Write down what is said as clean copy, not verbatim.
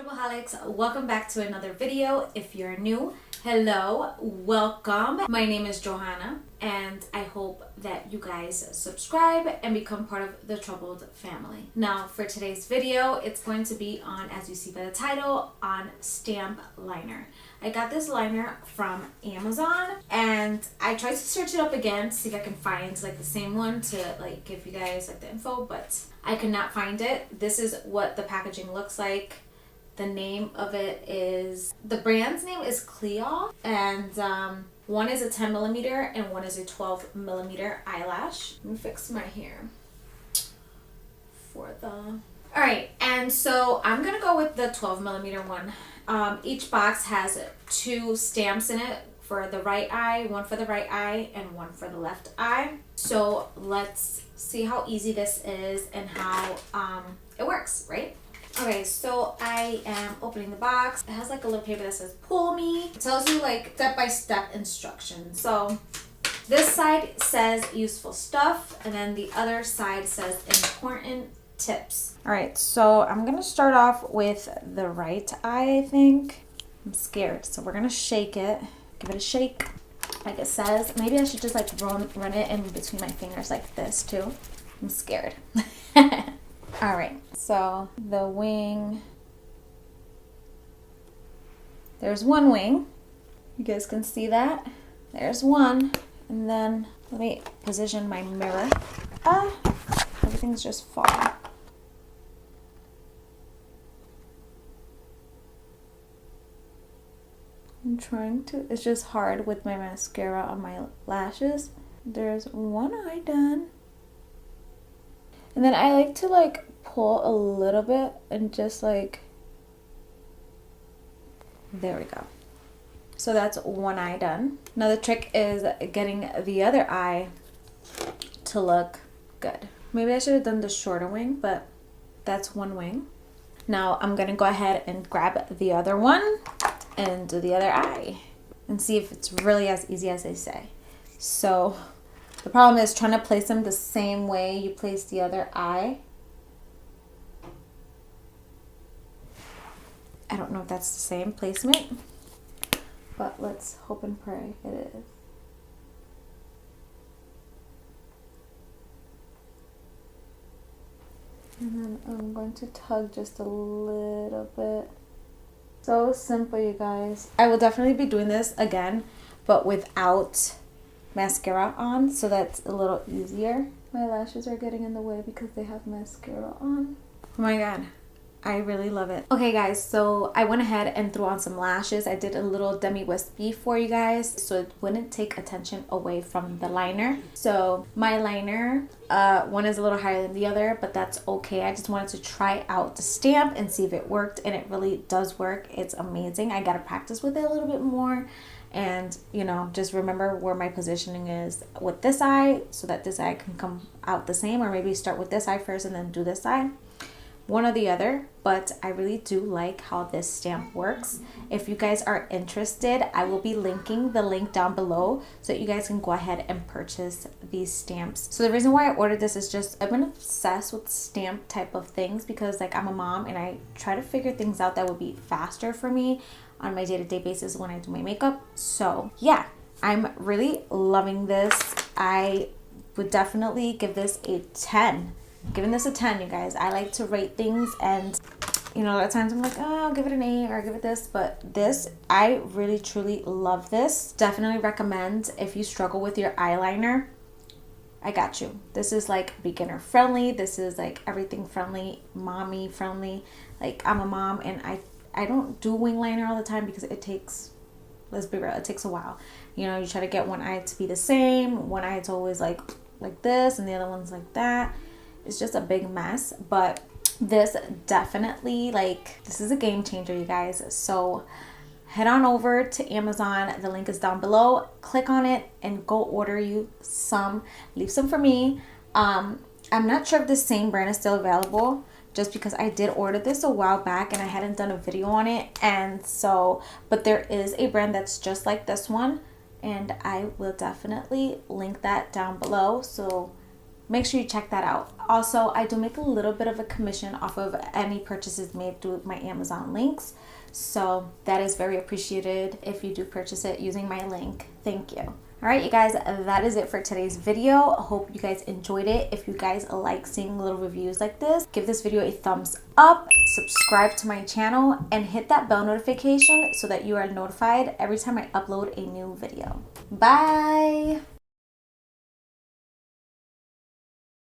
Troubleholics, welcome back to another video. If you're new, hello, welcome. My name is Johanna and I hope that you guys subscribe and become part of the Troubled family. Now for today's video, it's going to be on, as you see by the title, on stamp liner. I got this liner from Amazon and I tried to search it up again to see if I can find like the same one to like give you guys like the info, but I could not find it. This is what the packaging looks like. The name of it is, the brand's name is Cleo, and one is a 10 millimeter and one is a 12 millimeter eyelash. Let me fix my hair for the... Alright, and so I'm gonna go with the 12 millimeter one. Each box has 2 stamps in it for the right eye, one for the right eye and one for the left eye. So let's see how easy this is and how it works, right? Okay, so I am opening the box. It has like a little paper that says pull me. It tells you like step-by-step instructions. So this side says useful stuff and then the other side says important tips. All right, so I'm gonna start off with the right eye, I think. I'm scared, so we're gonna shake it. Give it a shake, like it says. Maybe I should just like run it in between my fingers like this too. I'm scared. All right, so the wing, there's one wing. You guys can see that. There's one. And then let me position my mirror. Everything's just falling. I'm trying to, it's just hard with my mascara on my lashes. There's one eye done. And then I like to like pull a little bit and just like, there we go. So that's one eye done. Another trick is getting the other eye to look good. Maybe I should have done the shorter wing, but that's one wing. Now I'm gonna go ahead and grab the other one and do the other eye and see if it's really as easy as they say. So the problem is trying to place them the same way you place the other eye. I don't know if that's the same placement, but let's hope and pray it is. And then I'm going to tug just a little bit. So simple, you guys. I will definitely be doing this again, but without mascara on, so that's a little easier. My lashes are getting in the way because they have mascara on. Oh my god, I really love it. Okay guys, so I went ahead and threw on some lashes. I did a little demi-wispy for you guys so it wouldn't take attention away from the liner. So my liner, one is a little higher than the other, but that's okay. I just wanted to try out the stamp and see if it worked, and it really does work. It's amazing. I gotta practice with it a little bit more. And, you know, just remember where my positioning is with this eye so that this eye can come out the same, or maybe start with this eye first and then do this eye. One or the other, but I really do like how this stamp works. If you guys are interested, I will be linking the link down below so that you guys can go ahead and purchase these stamps. So the reason why I ordered this is just I've been obsessed with stamp type of things because like I'm a mom and I try to figure things out that would be faster for me on my day-to-day basis when I do my makeup. So yeah, I'm really loving this. I would definitely give this a 10. Giving this a 10, you guys. I like to rate things, and you know, a lot of times I'm like, oh, I'll give it an 8 or give it this, but this, I really truly love this. Definitely recommend if you struggle with your eyeliner. I got you. This is like beginner friendly. This is like everything friendly, mommy friendly. Like I'm a mom and I don't do wing liner all the time because it takes, let's be real, it takes a while. You know, you try to get one eye to be the same. One eye it's always like this and the other one's like that. It's just a big mess, but this definitely, like, this is a game changer, you guys. So head on over to Amazon. The link is down below. Click on it and go order you some. Leave some for me. I'm not sure if the same brand is still available, just because I did order this a while back and I hadn't done a video on it. And so, but there is a brand that's just like this one, and I will definitely link that down below. So make sure you check that out. Also, I do make a little bit of a commission off of any purchases made through my Amazon links. So that is very appreciated if you do purchase it using my link. Thank you. All right, you guys, that is it for today's video. I hope you guys enjoyed it. If you guys like seeing little reviews like this, give this video a thumbs up, subscribe to my channel, and hit that bell notification so that you are notified every time I upload a new video. Bye.